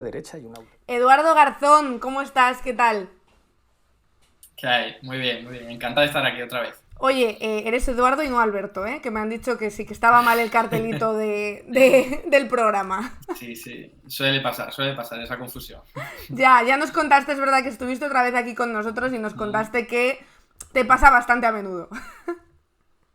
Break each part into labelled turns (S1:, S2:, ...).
S1: Derecha y una...
S2: Eduardo Garzón, ¿cómo estás? ¿Qué tal?
S3: ¿Qué hay? Muy bien, muy bien. Encantado de estar aquí otra vez.
S2: Oye, eres Eduardo y no Alberto, ¿eh? Que me han dicho que sí, que estaba mal el cartelito del programa.
S3: Sí, sí, suele pasar esa confusión.
S2: Ya nos contaste, es verdad que estuviste otra vez aquí con nosotros y nos
S3: Mm.
S2: contaste que te pasa bastante a menudo.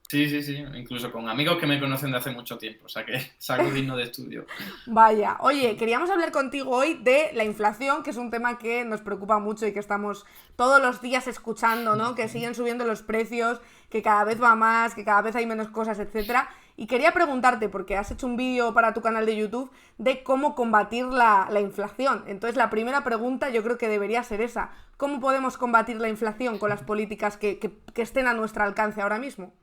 S3: Sí, sí, sí, incluso con amigos que me conocen de hace mucho tiempo, o sea que es algo digno de estudio.
S2: Vaya, oye, queríamos hablar contigo hoy de la inflación, que es un tema que nos preocupa mucho y que estamos todos los días escuchando, ¿no? Que siguen subiendo los precios, que cada vez va más, que cada vez hay menos cosas, etcétera. Y quería preguntarte, porque has hecho un vídeo para tu canal de YouTube, de cómo combatir la inflación. Entonces, la primera pregunta yo creo que debería ser esa. ¿Cómo podemos combatir la inflación con las políticas que estén a nuestro alcance ahora mismo?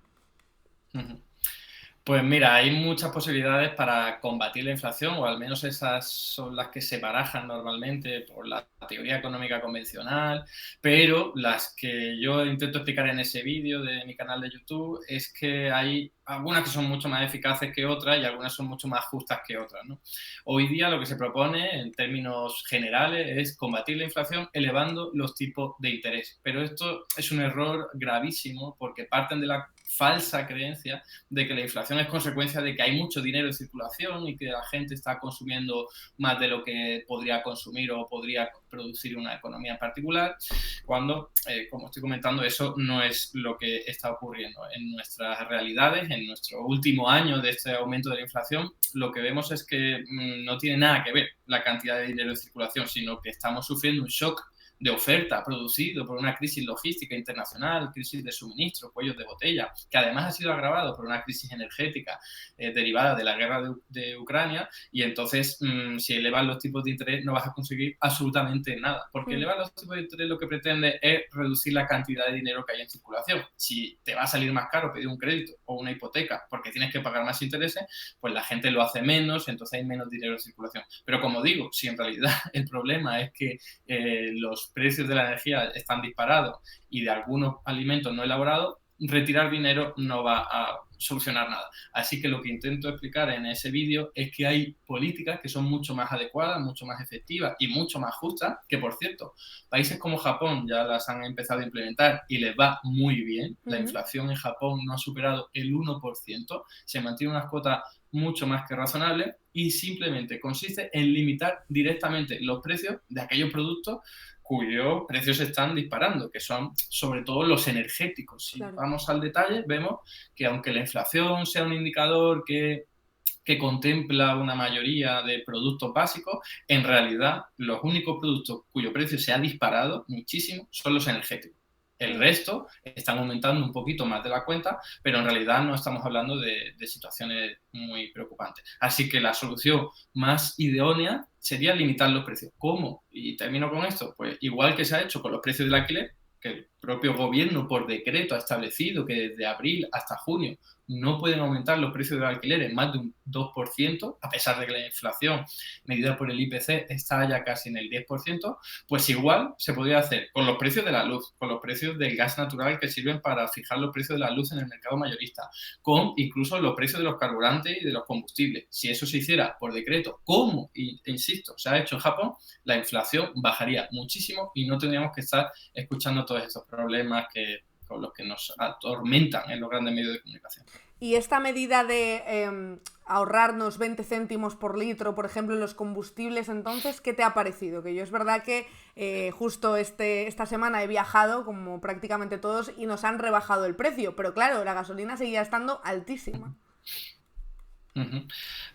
S3: Pues mira, hay muchas posibilidades para combatir la inflación, o al menos esas son las que se barajan normalmente por la teoría económica convencional, pero las que yo intento explicar en ese vídeo de mi canal de YouTube es que hay algunas que son mucho más eficaces que otras y algunas son mucho más justas que otras, ¿no? Hoy día lo que se propone en términos generales es combatir la inflación elevando los tipos de interés, pero esto es un error gravísimo porque parten de la falsa creencia de que la inflación es consecuencia de que hay mucho dinero en circulación y que la gente está consumiendo más de lo que podría consumir o podría producir una economía en particular, cuando, como estoy comentando, eso no es lo que está ocurriendo. En nuestras realidades, en nuestro último año de este aumento de la inflación, lo que vemos es que no tiene nada que ver la cantidad de dinero en circulación, sino que estamos sufriendo un shock de oferta producido por una crisis logística internacional, crisis de suministro, cuellos de botella, que además ha sido agravado por una crisis energética derivada de la guerra de Ucrania, y entonces si elevas los tipos de interés no vas a conseguir absolutamente nada, porque
S2: Mm.
S3: elevar los tipos de interés lo que pretende es reducir la cantidad de dinero que hay en circulación. Si te va a salir más caro pedir un crédito o una hipoteca porque tienes que pagar más intereses, pues la gente lo hace menos, entonces hay menos dinero en circulación. Pero como digo, si en realidad el problema es que los precios de la energía están disparados y de algunos alimentos no elaborados, retirar dinero no va a solucionar nada. Así que lo que intento explicar en ese vídeo es que hay políticas que son mucho más adecuadas, mucho más efectivas y mucho más justas, que por cierto, países como Japón ya las han empezado a implementar y les va muy bien. La
S2: Ujú.
S3: inflación en Japón no ha superado el 1%, se mantiene unas cuotas mucho más que razonables y simplemente consiste en limitar directamente los precios de aquellos productos cuyos precios se están disparando, que son sobre todo los energéticos. Si
S2: Claro.
S3: vamos al detalle, vemos que aunque la inflación sea un indicador que contempla una mayoría de productos básicos, en realidad los únicos productos cuyo precio se ha disparado muchísimo son los energéticos. El
S2: Mm.
S3: resto están aumentando un poquito más de la cuenta, pero en realidad no estamos hablando de situaciones muy preocupantes. Así que la solución más idónea sería limitar los precios. ¿Cómo? Y termino con esto. Pues igual que se ha hecho con los precios del alquiler, que el propio gobierno por decreto ha establecido que desde abril hasta junio no pueden aumentar los precios del alquiler en más de un 2%, a pesar de que la inflación medida por el IPC está ya casi en el 10%, pues igual se podría hacer con los precios de la luz, con los precios del gas natural que sirven para fijar los precios de la luz en el mercado mayorista, con incluso los precios de los carburantes y de los combustibles. Si eso se hiciera por decreto, como, insisto, se ha hecho en Japón, la inflación bajaría muchísimo y no tendríamos que estar escuchando todos estos problemas con los que nos atormentan en los grandes medios de comunicación.
S2: Y esta medida de ahorrarnos 20 céntimos por litro, por ejemplo, en los combustibles, entonces, ¿qué te ha parecido? Que yo es verdad que justo esta semana he viajado, como prácticamente todos, y nos han rebajado el precio, pero claro, la gasolina seguía estando altísima.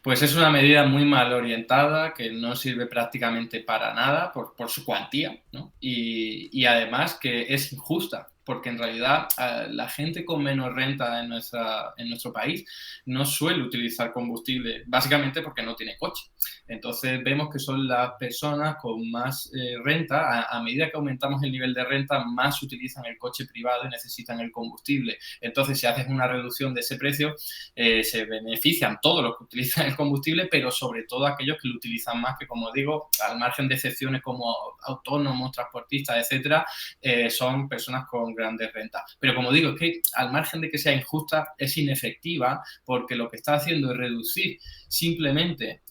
S3: Pues es una medida muy mal orientada que no sirve prácticamente para nada por su cuantía, ¿no? Y además que es injusta, porque en realidad la gente con menos renta en nuestro país no suele utilizar combustible, básicamente porque no tiene coche. Entonces vemos que son las personas con más renta, a medida que aumentamos el nivel de renta, más utilizan el coche privado y necesitan el combustible. Entonces, si haces una reducción de ese precio, se benefician todos los que utilizan el combustible, pero sobre todo aquellos que lo utilizan más, que como digo, al margen de excepciones como autónomos, transportistas, etcétera, son personas con grandes rentas. Pero como digo, es que al margen de que sea injusta, es inefectiva porque lo que está haciendo es reducir simplemente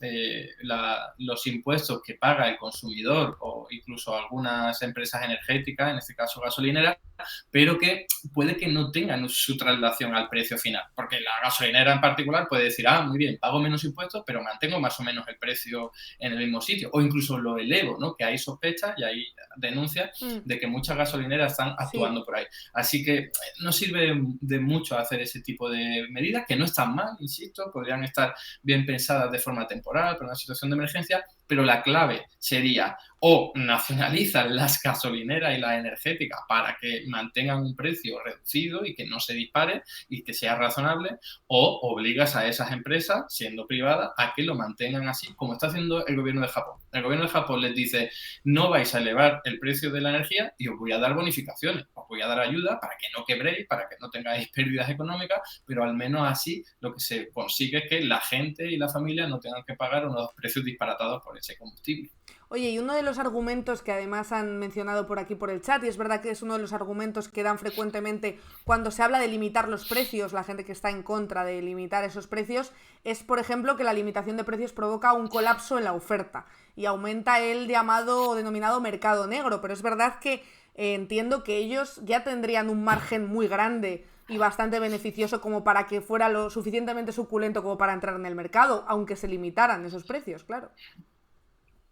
S3: los impuestos que paga el consumidor o incluso algunas empresas energéticas, en este caso gasolineras, pero que puede que no tengan su traslación al precio final, porque la gasolinera en particular puede decir, muy bien, pago menos impuestos, pero mantengo más o menos el precio en el mismo sitio, o incluso lo elevo, ¿no? Que hay sospechas y hay denuncias de que muchas gasolineras están actuando por ahí. Así que no sirve de mucho hacer ese tipo de medidas, que no están mal, insisto, podrían estar bien pensadas de forma temporal, para una situación de emergencia, pero la clave sería o nacionalizan las gasolineras y las energéticas para que mantengan un precio reducido y que no se dispare y que sea razonable, o obligas a esas empresas, siendo privadas, a que lo mantengan así, como está haciendo el gobierno de Japón. El gobierno de Japón les dice, no vais a elevar el precio de la energía y os voy a dar bonificaciones, os voy a dar ayuda para que no quebréis, para que no tengáis pérdidas económicas, pero al menos así lo que se consigue es que la gente y la familia no tengan que pagar unos precios disparatados por ese combustible.
S2: Oye, y uno de los argumentos que además han mencionado por aquí por el chat, y es verdad que es uno de los argumentos que dan frecuentemente cuando se habla de limitar los precios, la gente que está en contra de limitar esos precios, es por ejemplo que la limitación de precios provoca un colapso en la oferta y aumenta el llamado o denominado mercado negro, pero es verdad que entiendo que ellos ya tendrían un margen muy grande y bastante beneficioso como para que fuera lo suficientemente suculento como para entrar en el mercado, aunque se limitaran esos precios, claro.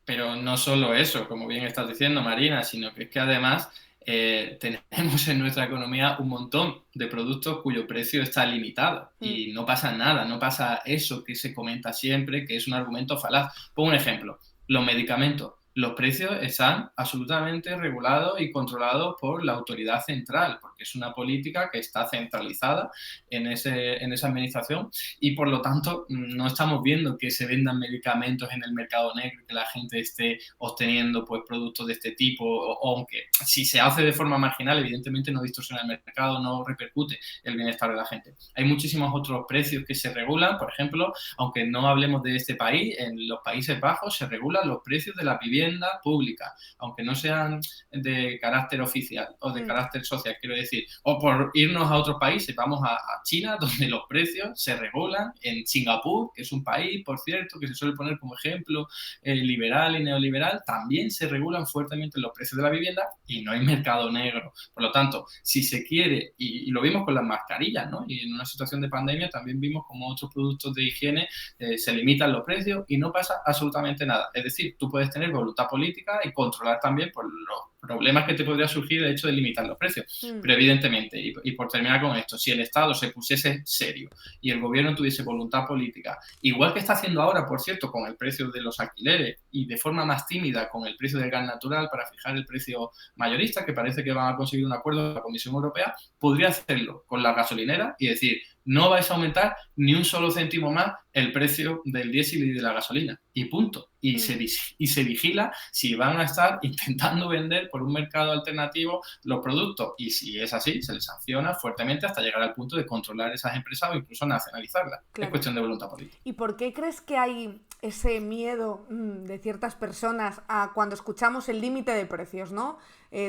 S3: Pero no solo eso, como bien estás diciendo, Marina, sino que es que además tenemos en nuestra economía un montón de productos cuyo precio está limitado y no pasa nada, no pasa eso que se comenta siempre, que es un argumento falaz. Pongo un ejemplo, los medicamentos. Los precios están absolutamente regulados y controlados por la autoridad central, porque es una política que está centralizada en esa administración y por lo tanto no estamos viendo que se vendan medicamentos en el mercado negro, que la gente esté obteniendo pues, productos de este tipo, o aunque si se hace de forma marginal, evidentemente no distorsiona el mercado, no repercute el bienestar de la gente. Hay muchísimos otros precios que se regulan, por ejemplo, aunque no hablemos de este país, en los Países Bajos se regulan los precios de la vivienda pública, aunque no sean de carácter oficial o de carácter social, quiero decir, o por irnos a otros países, vamos a China, donde los precios se regulan, en Singapur, que es un país, por cierto, que se suele poner como ejemplo liberal y neoliberal, también se regulan fuertemente los precios de la vivienda y no hay mercado negro. Por lo tanto, si se quiere, y lo vimos con las mascarillas, ¿no? Y en una situación de pandemia también vimos como otros productos de higiene se limitan los precios y no pasa absolutamente nada. Es decir, tú puedes tener voluntad política y controlar también por los problemas que te podría surgir el hecho de limitar los precios. Pero evidentemente, y por terminar con esto, si el Estado se pusiese serio y el gobierno tuviese voluntad política, igual que está haciendo ahora, por cierto, con el precio de los alquileres y de forma más tímida con el precio del gas natural para fijar el precio mayorista, que parece que van a conseguir un acuerdo con la Comisión Europea, podría hacerlo con la gasolinera y decir, no vais a aumentar ni un solo céntimo más el precio del diésel y de la gasolina. Y punto. Y se vigila si van a estar intentando vender por un mercado alternativo los productos. Y si es así, se les sanciona fuertemente hasta llegar al punto de controlar esas empresas o incluso nacionalizarlas. Claro. Es cuestión de voluntad política.
S2: ¿Y por qué crees que hay ese miedo de ciertas personas a cuando escuchamos el límite de precios, ¿no?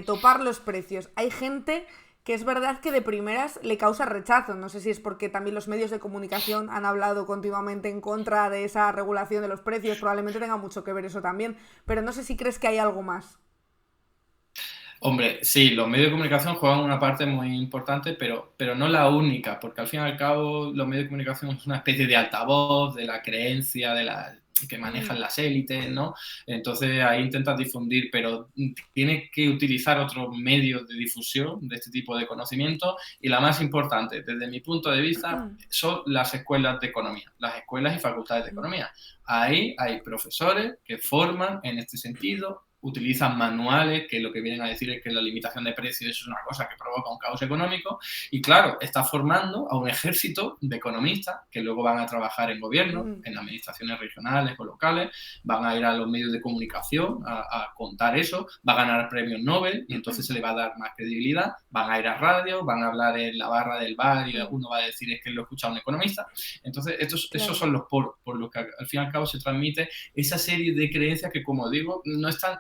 S2: Topar los precios. Hay gente que es verdad que de primeras le causa rechazo. No sé si es porque también los medios de comunicación han hablado continuamente en contra de esa regulación de los precios, probablemente tenga mucho que ver eso también, pero no sé si crees que hay algo más.
S3: Hombre, sí, los medios de comunicación juegan una parte muy importante, pero no la única, porque al fin y al cabo los medios de comunicación es una especie de altavoz de la creencia, que manejan las élites, ¿no? Entonces ahí intentas difundir, pero tienes que utilizar otros medios de difusión de este tipo de conocimiento y la más importante, desde mi punto de vista, son las escuelas de economía, las escuelas y facultades de economía. Ahí hay profesores que forman en este sentido, utilizan manuales que lo que vienen a decir es que la limitación de precios es una cosa que provoca un caos económico y claro, está formando a un ejército de economistas que luego van a trabajar en gobierno, en administraciones regionales o locales, van a ir a los medios de comunicación a contar eso, va a ganar premios Nobel y entonces se le va a dar más credibilidad, van a ir a radio, van a hablar en la barra del bar y uno va a decir es que lo ha escuchado un economista. Entonces esos son los por los que al fin y al cabo se transmite esa serie de creencias que, como digo, no están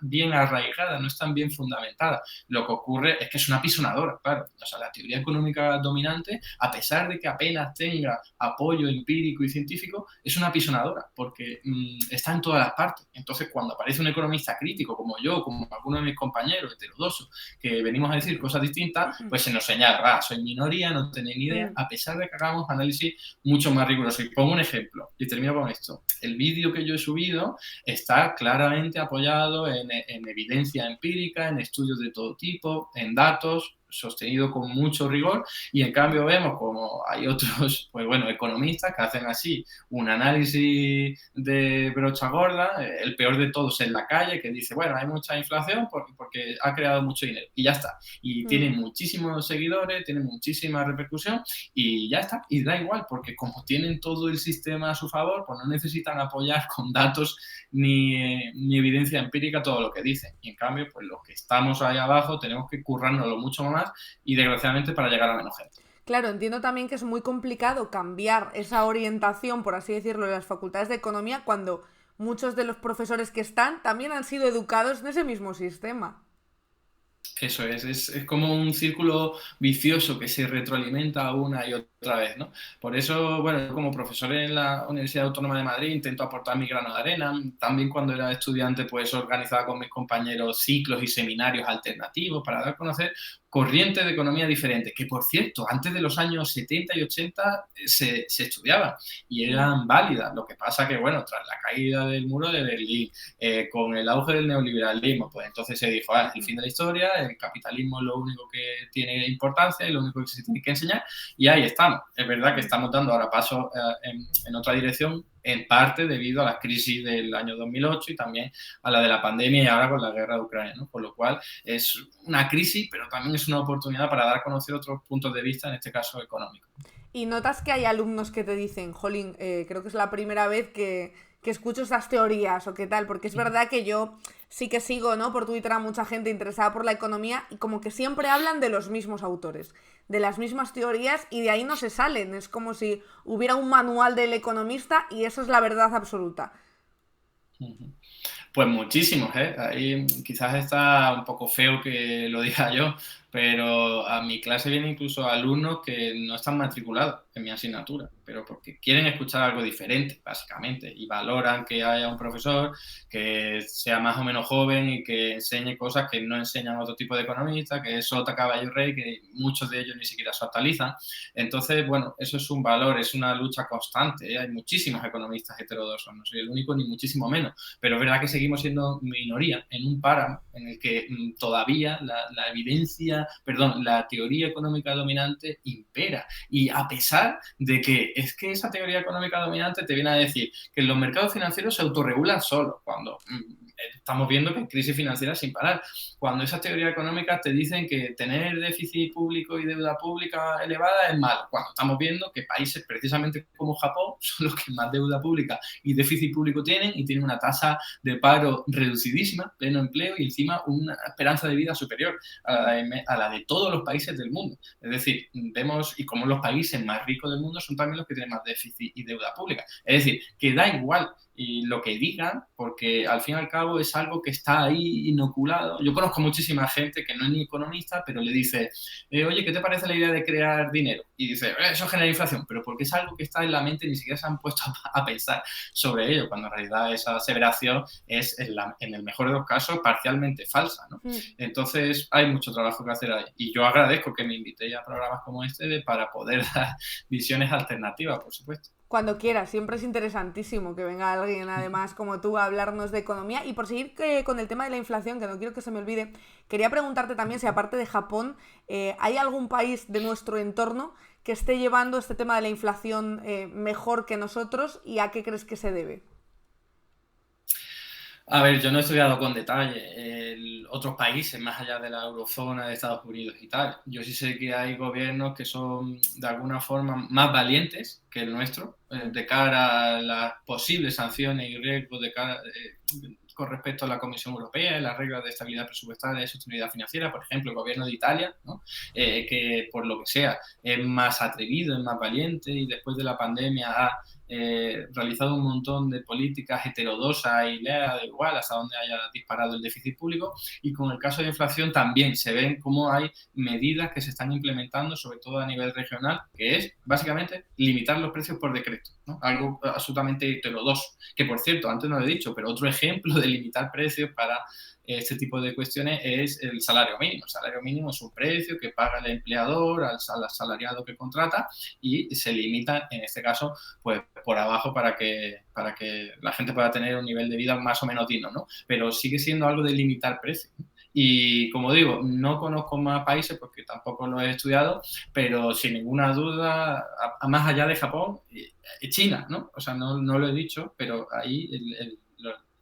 S3: bien arraigada, no están bien fundamentadas. Lo que ocurre es que es una pisonadora, claro. O sea, la teoría económica dominante, a pesar de que apenas tenga apoyo empírico y científico, es una pisonadora, porque está en todas las partes. Entonces, cuando aparece un economista crítico como yo, como algunos de mis compañeros heterodoxos, que venimos a decir cosas distintas, pues se nos señala, soy minoría, no tenéis ni idea, a pesar de que hagamos análisis mucho más rigurosos. Y pongo un ejemplo, y termino con esto. El vídeo que yo he subido está claramente apoyado en evidencia empírica, en estudios de todo tipo, en datos, sostenido con mucho rigor, y en cambio vemos como hay otros, pues bueno, economistas que hacen así un análisis de brocha gorda, el peor de todos en la calle, que dice, bueno, hay mucha inflación porque ha creado mucho dinero, y ya está. Y tiene muchísimos seguidores, tiene muchísima repercusión, y ya está, y da igual, porque como tienen todo el sistema a su favor, pues no necesitan apoyar con datos ni evidencia empírica todo lo que dicen. Y en cambio, pues los que estamos ahí abajo tenemos que currárnoslo mucho más y desgraciadamente para llegar a menos gente.
S2: Claro, entiendo también que es muy complicado cambiar esa orientación, por así decirlo, de las facultades de economía cuando muchos de los profesores que están también han sido educados en ese mismo sistema.
S3: Eso es como un círculo vicioso que se retroalimenta una y otra vez, ¿no? Por eso, bueno, como profesor en la Universidad Autónoma de Madrid intento aportar mi grano de arena. También cuando era estudiante, pues organizaba con mis compañeros ciclos y seminarios alternativos para dar a conocer corrientes de economía diferentes, que por cierto, antes de los años 70 y 80 se estudiaban y eran válidas. Lo que pasa que, bueno, tras la caída del muro de Berlín, con el auge del neoliberalismo, pues entonces se dijo, el fin de la historia, el capitalismo es lo único que tiene importancia y lo único que se tiene que enseñar, y ahí estamos. Es verdad que estamos dando ahora pasos en otra dirección, en parte debido a la crisis del año 2008 y también a la de la pandemia y ahora con la guerra de Ucrania, ¿no? Por lo cual es una crisis, pero también es una oportunidad para dar a conocer otros puntos de vista, en este caso económicos.
S2: Y notas que hay alumnos que te dicen, jolín, creo que es la primera vez que escucho esas teorías o qué tal, porque es verdad que yo sí que sigo, ¿no? Por Twitter a mucha gente interesada por la economía y como que siempre hablan de los mismos autores, de las mismas teorías y de ahí no se salen. Es como si hubiera un manual del economista y eso es la verdad absoluta.
S3: Pues muchísimos, ¿eh? Ahí quizás está un poco feo que lo diga yo, pero a mi clase vienen incluso alumnos que no están matriculados en mi asignatura, pero porque quieren escuchar algo diferente, básicamente, y valoran que haya un profesor que sea más o menos joven y que enseñe cosas que no enseñan otro tipo de economistas, que es sota, caballo, rey, que muchos de ellos ni siquiera se actualizan. Entonces, bueno, eso es un valor, es una lucha constante, ¿eh? Hay muchísimos economistas heterodoxos, no soy el único ni muchísimo menos, pero es verdad que seguimos siendo minoría en un páramo en el que todavía la teoría económica dominante impera, y a pesar de que es que esa teoría económica dominante te viene a decir que los mercados financieros se autorregulan solos, cuando estamos viendo que hay crisis financiera sin parar, cuando esas teorías económicas te dicen que tener déficit público y deuda pública elevada es malo, cuando estamos viendo que países precisamente como Japón son los que más deuda pública y déficit público tienen y tienen una tasa de paro reducidísima, pleno empleo y encima una esperanza de vida superior a la de todos los países del mundo. Es decir, vemos y como los países más ricos del mundo son también los que tienen más déficit y deuda pública. Es decir, que da igual y lo que digan, porque al fin y al cabo es algo que está ahí inoculado. Yo conozco muchísima gente que no es ni economista, pero le dice, oye, ¿qué te parece la idea de crear dinero? Y dice, eso genera inflación, pero porque es algo que está en la mente y ni siquiera se han puesto a pensar sobre ello, cuando en realidad esa aseveración es, en el mejor de los casos, parcialmente falsa, ¿no? Entonces hay mucho trabajo que hacer ahí. Y yo agradezco que me invitéis a programas como este para poder dar visiones alternativas, por supuesto.
S2: Cuando quieras, siempre es interesantísimo que venga alguien además como tú a hablarnos de economía. Y por seguir con el tema de la inflación, que no quiero que se me olvide, quería preguntarte también si aparte de Japón, ¿hay algún país de nuestro entorno que esté llevando este tema de la inflación mejor que nosotros y a qué crees que se debe?
S3: A ver, yo no he estudiado con detalle otros países más allá de la eurozona, de Estados Unidos y tal. Yo sí sé que hay gobiernos que son de alguna forma más valientes que el nuestro de cara a las posibles sanciones y riesgos con respecto a la Comisión Europea y las reglas de estabilidad presupuestaria y sostenibilidad financiera. Por ejemplo, el gobierno de Italia, ¿no? Que por lo que sea es más atrevido, es más valiente y después de la pandemia ha realizado un montón de políticas heterodosas y le ha dado igual hasta dónde haya disparado el déficit público, y con el caso de inflación también se ven cómo hay medidas que se están implementando, sobre todo a nivel regional, que es básicamente limitar los precios por decreto, ¿no? Algo absolutamente heterodoso, que por cierto, antes no lo he dicho, pero otro ejemplo de limitar precios para este tipo de cuestiones es el salario mínimo. El salario mínimo es un precio que paga el empleador al asalariado que contrata y se limita, en este caso, pues por abajo para que la gente pueda tener un nivel de vida más o menos digno, ¿no? Pero sigue siendo algo de limitar precios. Y como digo, no conozco más países porque tampoco lo he estudiado, pero sin ninguna duda, más allá de Japón, China, ¿no? O sea, no lo he dicho, pero ahí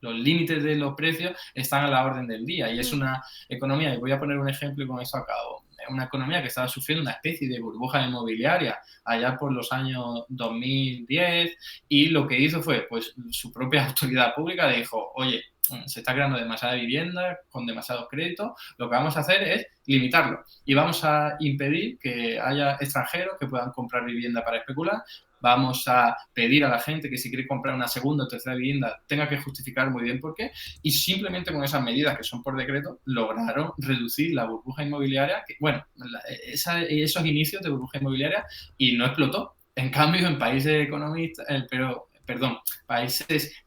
S3: los límites de los precios están a la orden del día, y es una economía, y voy a poner un ejemplo y con eso acabo, es una economía que estaba sufriendo una especie de burbuja inmobiliaria allá por los años 2010, y lo que hizo fue, pues su propia autoridad pública dijo, oye, se está creando demasiada vivienda con demasiados créditos, lo que vamos a hacer es limitarlo y vamos a impedir que haya extranjeros que puedan comprar vivienda para especular. Vamos a pedir a la gente que si quiere comprar una segunda o tercera vivienda tenga que justificar muy bien por qué, y simplemente con esas medidas que son por decreto lograron reducir la burbuja inmobiliaria, que, bueno, esos inicios de burbuja inmobiliaria, y no explotó. En cambio, en países economistas, países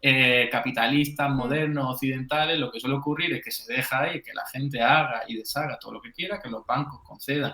S3: capitalistas, modernos, occidentales, lo que suele ocurrir es que se deja ahí que la gente haga y deshaga todo lo que quiera, que los bancos concedan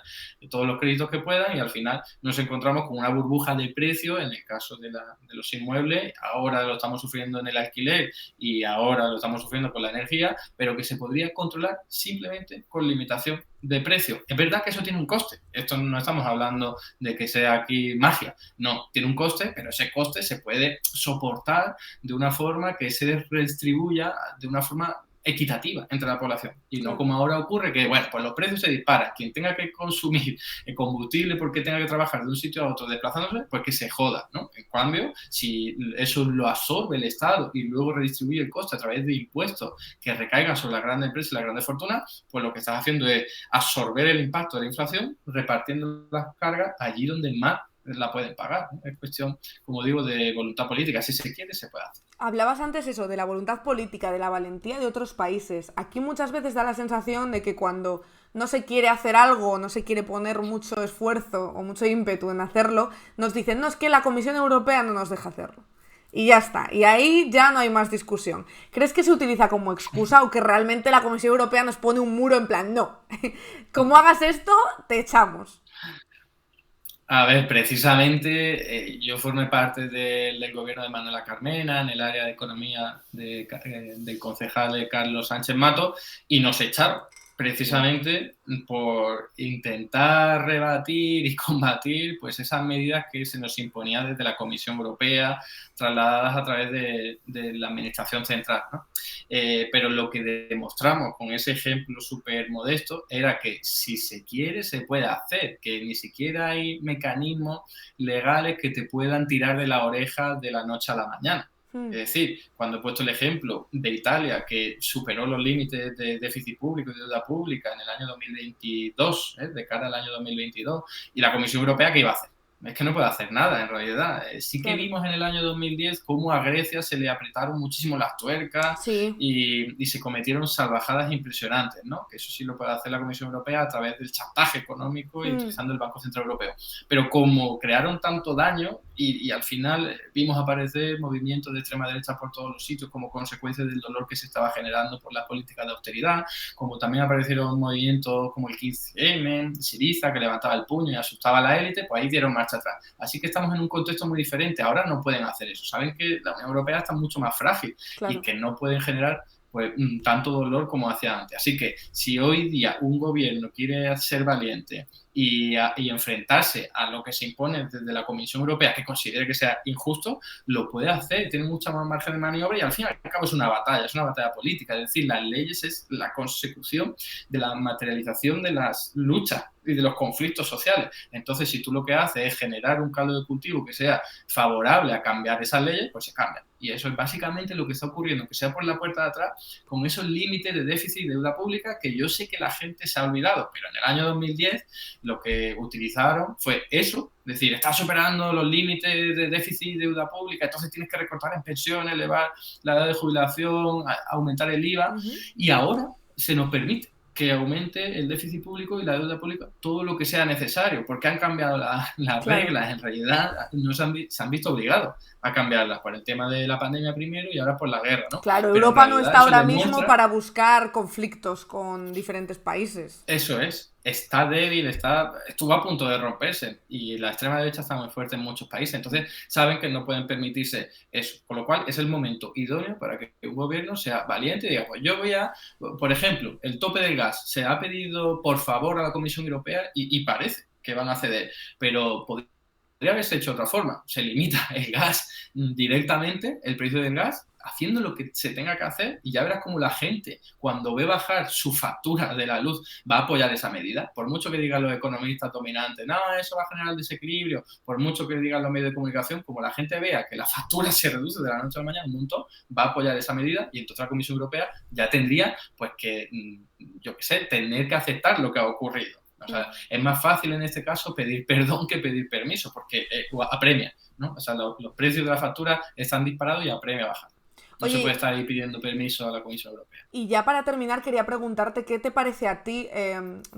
S3: todos los créditos que puedan, y al final nos encontramos con una burbuja de precio en el caso de los inmuebles. Ahora lo estamos sufriendo en el alquiler y ahora lo estamos sufriendo con la energía, pero que se podría controlar simplemente con limitación de precio. Es verdad que eso tiene un coste. Esto no estamos hablando de que sea aquí magia. No, tiene un coste, pero ese coste se puede soportar de una forma que se redistribuya de una forma equitativa entre la población, y no como ahora ocurre que, bueno, pues los precios se disparan, quien tenga que consumir el combustible porque tenga que trabajar de un sitio a otro desplazándose, pues que se joda, ¿no? En cambio, si eso lo absorbe el Estado y luego redistribuye el coste a través de impuestos que recaigan sobre las grandes empresas y las grandes fortunas, pues lo que estás haciendo es absorber el impacto de la inflación, repartiendo las cargas allí donde más la pueden pagar, ¿no? Es cuestión, como digo, de voluntad política. Si se quiere, se puede hacer.
S2: Hablabas antes eso, de la voluntad política, de la valentía de otros países. Aquí muchas veces da la sensación de que cuando no se quiere hacer algo, no se quiere poner mucho esfuerzo o mucho ímpetu en hacerlo, nos dicen, no, es que la Comisión Europea no nos deja hacerlo. Y ya está, y ahí ya no hay más discusión. ¿Crees que se utiliza como excusa o que realmente la Comisión Europea nos pone un muro en plan, no, como hagas esto, te echamos?
S3: A ver, precisamente yo formé parte del gobierno de Manuela Carmena en el área de economía del concejal Carlos Sánchez Mato, y nos echaron precisamente por intentar rebatir y combatir pues esas medidas que se nos imponían desde la Comisión Europea, trasladadas a través de la Administración Central, ¿no? Pero lo que demostramos con ese ejemplo súper modesto era que si se quiere se puede hacer, que ni siquiera hay mecanismos legales que te puedan tirar de la oreja de la noche a la mañana. Es decir, cuando he puesto el ejemplo de Italia, que superó los límites de déficit público y deuda pública en el año 2022, de cara al año 2022, y la Comisión Europea, ¿qué iba a hacer? Es que no puede hacer nada, en realidad. Sí que vimos en el año 2010 cómo a Grecia se le apretaron muchísimo las tuercas,
S2: sí,
S3: y se cometieron salvajadas impresionantes, ¿no? Que eso sí lo puede hacer la Comisión Europea a través del chantaje económico y utilizando el Banco Central Europeo. Pero como crearon tanto daño y al final vimos aparecer movimientos de extrema derecha por todos los sitios como consecuencia del dolor que se estaba generando por las políticas de austeridad, como también aparecieron movimientos como el 15M, Syriza, que levantaba el puño y asustaba a la élite, pues ahí dieron marcha atrás. Así que estamos en un contexto muy diferente. Ahora no pueden hacer eso. Saben que la Unión Europea está mucho más frágil, claro, y que no pueden generar pues tanto dolor como hacía antes. Así que si hoy día un gobierno quiere ser valiente y enfrentarse a lo que se impone desde la Comisión Europea, que considere que sea injusto, lo puede hacer, tiene mucha más margen de maniobra, y al fin y al cabo es una batalla política. Es decir, las leyes es la consecución de la materialización de las luchas y de los conflictos sociales. Entonces, si tú lo que haces es generar un caldo de cultivo que sea favorable a cambiar esas leyes, pues se cambian. Y eso es básicamente lo que está ocurriendo, que sea por la puerta de atrás, con esos límites de déficit y deuda pública que yo sé que la gente se ha olvidado, pero en el año 2010 lo que utilizaron fue eso, es decir, estás superando los límites de déficit y deuda pública, entonces tienes que recortar en pensiones, elevar la edad de jubilación, aumentar el IVA, y ahora se nos permite que aumente el déficit público y la deuda pública todo lo que sea necesario, porque han cambiado las reglas, en realidad no se han visto obligados a cambiarlas por el tema de la pandemia primero y ahora por la guerra, ¿no?
S2: Claro,
S3: pero
S2: Europa no está ahora
S3: demuestra...
S2: mismo para buscar conflictos con diferentes países.
S3: Eso es, está débil, estuvo a punto de romperse y la extrema derecha está muy fuerte en muchos países, entonces saben que no pueden permitirse eso, con lo cual es el momento idóneo para que un gobierno sea valiente y diga, pues yo voy a, por ejemplo, el tope del gas, se ha pedido por favor a la Comisión Europea y parece que van a ceder, pero podría haberse hecho de otra forma, se limita el gas directamente, el precio del gas, haciendo lo que se tenga que hacer y ya verás cómo la gente, cuando ve bajar su factura de la luz, va a apoyar esa medida. Por mucho que digan los economistas dominantes, no, eso va a generar desequilibrio, por mucho que digan los medios de comunicación, como la gente vea que la factura se reduce de la noche a la mañana un montón, va a apoyar esa medida y entonces la Comisión Europea ya tendría, pues que, yo qué sé, tener que aceptar lo que ha ocurrido. O sea, es más fácil en este caso pedir perdón que pedir permiso, porque apremia, ¿no? O sea, los precios de la factura están disparados y apremia bajar. No se puede estar ahí pidiendo permiso a la Comisión Europea.
S2: Y ya para terminar quería preguntarte qué te parece a ti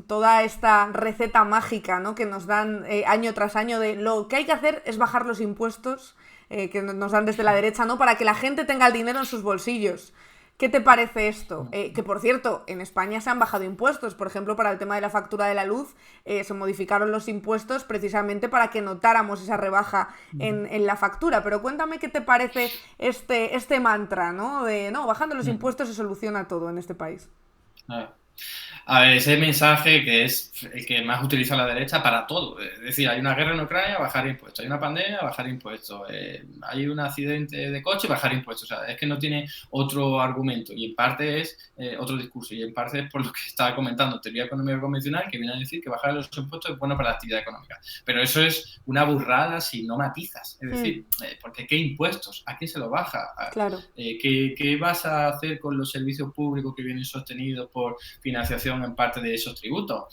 S2: toda esta receta mágica, ¿no?, que nos dan año tras año de lo que hay que hacer es bajar los impuestos que nos dan desde la derecha, ¿no?, para que la gente tenga el dinero en sus bolsillos. ¿Qué te parece esto? Que por cierto, en España se han bajado impuestos. Por ejemplo, para el tema de la factura de la luz, se modificaron los impuestos precisamente para que notáramos esa rebaja en la factura. Pero cuéntame qué te parece este mantra, ¿no? De no, bajando los impuestos se soluciona todo en este país.
S3: A ver, ese mensaje que es el que más utiliza la derecha para todo. Es decir, hay una guerra en Ucrania, bajar impuestos. Hay una pandemia, bajar impuestos. Hay un accidente de coche, bajar impuestos. O sea, es que no tiene otro argumento. Y en parte es otro discurso. Y en parte es por lo que estaba comentando, teoría económica convencional, que viene a decir que bajar los impuestos es bueno para la actividad económica. Pero eso es una burrada si no matizas. Es decir, porque ¿qué impuestos? ¿A quién se lo baja?
S2: Claro.
S3: ¿Qué vas a hacer con los servicios públicos que vienen sostenidos por financiación en parte de esos tributos?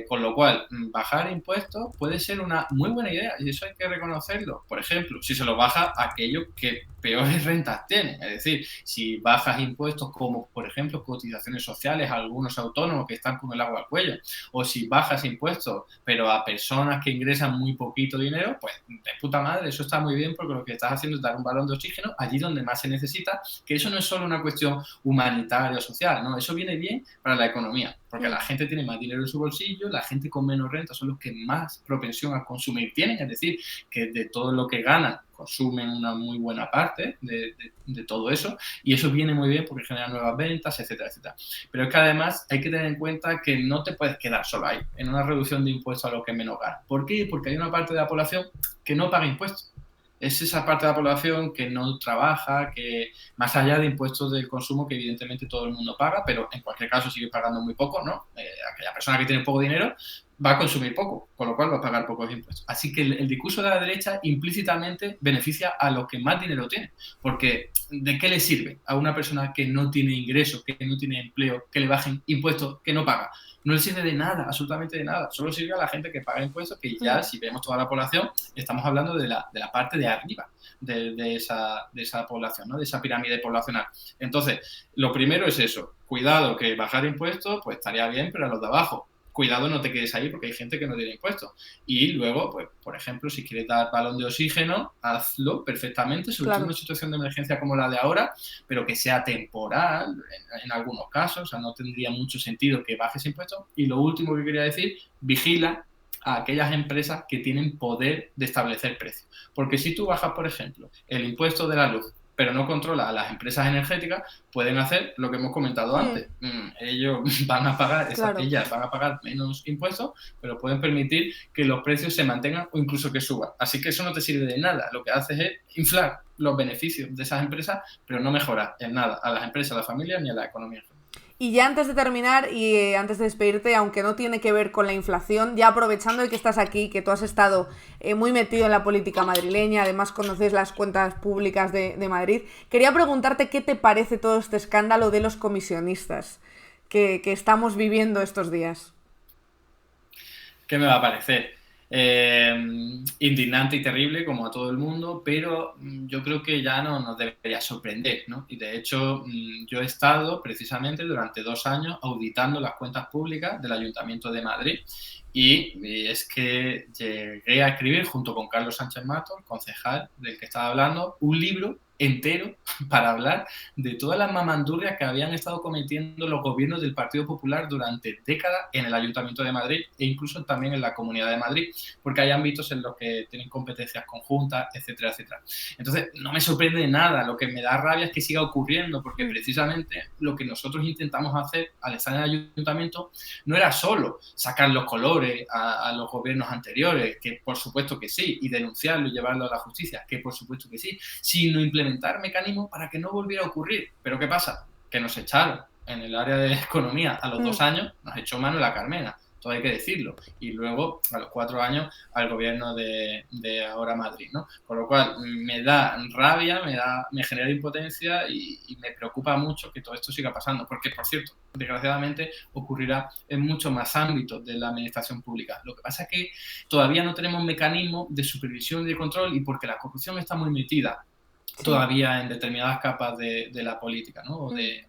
S3: Con lo cual, bajar impuestos puede ser una muy buena idea y eso hay que reconocerlo. Por ejemplo, si se lo baja a aquellos que peores rentas tienen, es decir, si bajas impuestos como, por ejemplo, cotizaciones sociales a algunos autónomos que están con el agua al cuello, o si bajas impuestos pero a personas que ingresan muy poquito dinero, pues de puta madre, eso está muy bien porque lo que estás haciendo es dar un balón de oxígeno allí donde más se necesita, que eso no es solo una cuestión humanitaria o social, ¿no? Eso viene bien para la economía, porque la gente tiene más dinero en su bolsillo, la gente con menos renta son los que más propensión a consumir tienen, es decir, que de todo lo que ganan consumen una muy buena parte de todo eso y eso viene muy bien porque genera nuevas ventas, etcétera, etcétera. Pero es que además hay que tener en cuenta que no te puedes quedar solo ahí, en una reducción de impuestos a los que menos ganan. ¿Por qué? Porque hay una parte de la población que no paga impuestos. Es esa parte de la población que no trabaja, que más allá de impuestos del consumo que evidentemente todo el mundo paga, pero en cualquier caso sigue pagando muy poco, ¿no? Aquella persona que tiene poco dinero va a consumir poco, con lo cual va a pagar pocos impuestos. Así que el discurso de la derecha implícitamente beneficia a los que más dinero tienen, porque ¿de qué le sirve a una persona que no tiene ingresos, que no tiene empleo, que le bajen impuestos que no paga? No le sirve de nada, absolutamente de nada. Solo sirve a la gente que paga impuestos, que ya, si vemos toda la población, estamos hablando de la parte de arriba de esa población, ¿no? De esa pirámide poblacional. Entonces, lo primero es eso. Cuidado, que bajar impuestos, pues estaría bien, pero a los de abajo. Cuidado, no te quedes ahí porque hay gente que no tiene impuestos. Y luego, pues, por ejemplo, si quieres dar balón de oxígeno, hazlo perfectamente, sobre todo en una situación de emergencia como la de ahora, pero que sea temporal en algunos casos. O sea, no tendría mucho sentido que bajes impuestos. Y lo último que quería decir, vigila a aquellas empresas que tienen poder de establecer precios. Porque si tú bajas, por ejemplo, el impuesto de la luz, pero no controla a las empresas energéticas, pueden hacer lo que hemos comentado antes. Ellos van a pagar, ellas van a pagar menos impuestos, pero pueden permitir que los precios se mantengan o incluso que suban. Así que eso no te sirve de nada. Lo que haces es inflar los beneficios de esas empresas, pero no mejorar en nada a las empresas, a las familias ni a la economía.
S2: Y ya antes de terminar y antes de despedirte, aunque no tiene que ver con la inflación, ya aprovechando de que estás aquí, que tú has estado muy metido en la política madrileña, además conoces las cuentas públicas de Madrid, quería preguntarte qué te parece todo este escándalo de los comisionistas que estamos viviendo estos días.
S3: ¿Qué me va a parecer? Indignante y terrible, como a todo el mundo, pero yo creo que ya no nos debería sorprender, ¿no? Y de hecho, yo he estado precisamente durante 2 años auditando las cuentas públicas del Ayuntamiento de Madrid y es que llegué a escribir, junto con Carlos Sánchez Mato, el concejal del que estaba hablando, un libro entero para hablar de todas las mamandurrias que habían estado cometiendo los gobiernos del Partido Popular durante décadas en el Ayuntamiento de Madrid e incluso también en la Comunidad de Madrid, porque hay ámbitos en los que tienen competencias conjuntas, etcétera, etcétera. Entonces, no me sorprende nada, lo que me da rabia es que siga ocurriendo, porque precisamente lo que nosotros intentamos hacer al estar en el Ayuntamiento no era solo sacar los colores a los gobiernos anteriores, que por supuesto que sí, y denunciarlo y llevarlo a la justicia, que por supuesto que sí, sino implementar mecanismos para que no volviera a ocurrir. ¿Pero qué pasa? Que nos echaron en el área de economía a los 2 años, nos echó Manuela Carmena, todo hay que decirlo, y luego a los 4 años al gobierno de ahora Madrid, ¿no? Con lo cual me da rabia, me genera impotencia y me preocupa mucho que todo esto siga pasando, porque por cierto, desgraciadamente ocurrirá en muchos más ámbitos de la administración pública. Lo que pasa es que todavía no tenemos mecanismos de supervisión y de control y porque la corrupción está muy metida todavía en determinadas capas de la política, ¿no? O de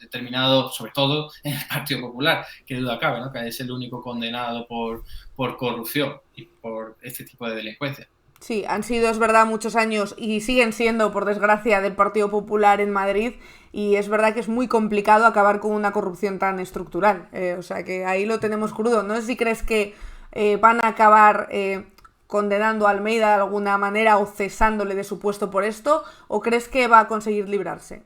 S3: determinado, sobre todo en el Partido Popular, que duda cabe, ¿no? Que es el único condenado por corrupción y por este tipo de delincuencia.
S2: Sí, han sido, es verdad, muchos años y siguen siendo, por desgracia, del Partido Popular en Madrid y es verdad que es muy complicado acabar con una corrupción tan estructural. O sea que ahí lo tenemos crudo. No sé si crees que van a acabar condenando a Almeida de alguna manera o cesándole de su puesto por esto, o crees que va a conseguir librarse.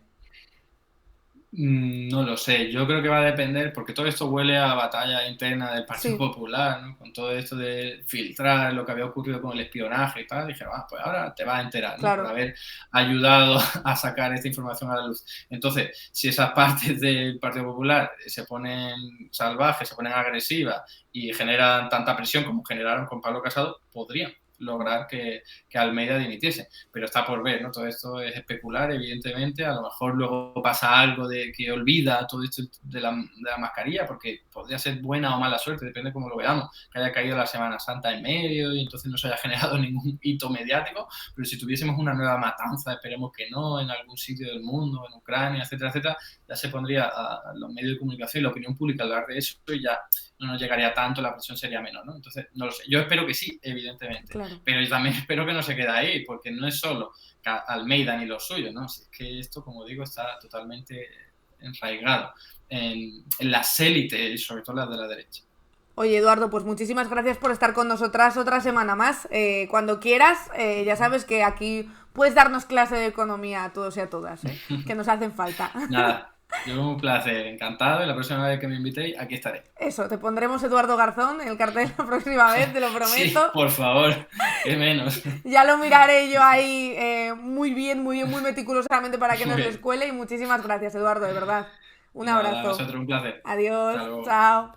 S3: No lo sé, yo creo que va a depender, porque todo esto huele a batalla interna del Partido
S2: Sí,
S3: Popular, ¿no? Con todo esto de filtrar lo que había ocurrido con el espionaje y tal, dije, pues ahora te vas a enterar, ¿no? Por
S2: claro.
S3: haber ayudado a sacar esta información a la luz. Entonces, si esas partes del Partido Popular se ponen salvajes, se ponen agresivas y generan tanta presión como generaron con Pablo Casado, podrían lograr que Almeida dimitiese, pero está por ver, ¿no? Todo esto es especular, evidentemente, a lo mejor luego pasa algo de que olvida todo esto de la mascarilla, porque podría ser buena o mala suerte, depende de cómo lo veamos, que haya caído la Semana Santa en medio y entonces no se haya generado ningún hito mediático, pero si tuviésemos una nueva matanza, esperemos que no, en algún sitio del mundo, en Ucrania, etcétera, etcétera, ya se pondría a los medios de comunicación y la opinión pública a hablar de eso y ya no nos llegaría tanto, la presión sería menor, ¿no? Entonces, no lo sé. Yo espero que sí, evidentemente,
S2: Claro.
S3: pero yo también espero que no se quede ahí, porque no es solo Almeida ni lo suyo, ¿no? Si es que esto, como digo, está totalmente enraigado en las élites y sobre todo las de la derecha.
S2: Oye, Eduardo, pues muchísimas gracias por estar con nosotras otra semana más. Cuando quieras, ya sabes que aquí puedes darnos clase de economía a todos y a todas, que nos hacen falta.
S3: Nada, yo un placer, encantado, y la próxima vez que me invitéis, aquí estaré.
S2: Eso, te pondremos Eduardo Garzón en el cartel la próxima vez, te lo
S3: Sí,
S2: prometo.
S3: por favor, qué menos.
S2: Ya lo miraré yo ahí muy bien, muy meticulosamente para que
S3: Muy
S2: nos lo
S3: bien.
S2: escuele y muchísimas gracias, Eduardo, de verdad. Un
S3: Nada, a
S2: abrazo.
S3: vosotros un placer.
S2: Adiós,
S3: Hasta luego.
S2: chao.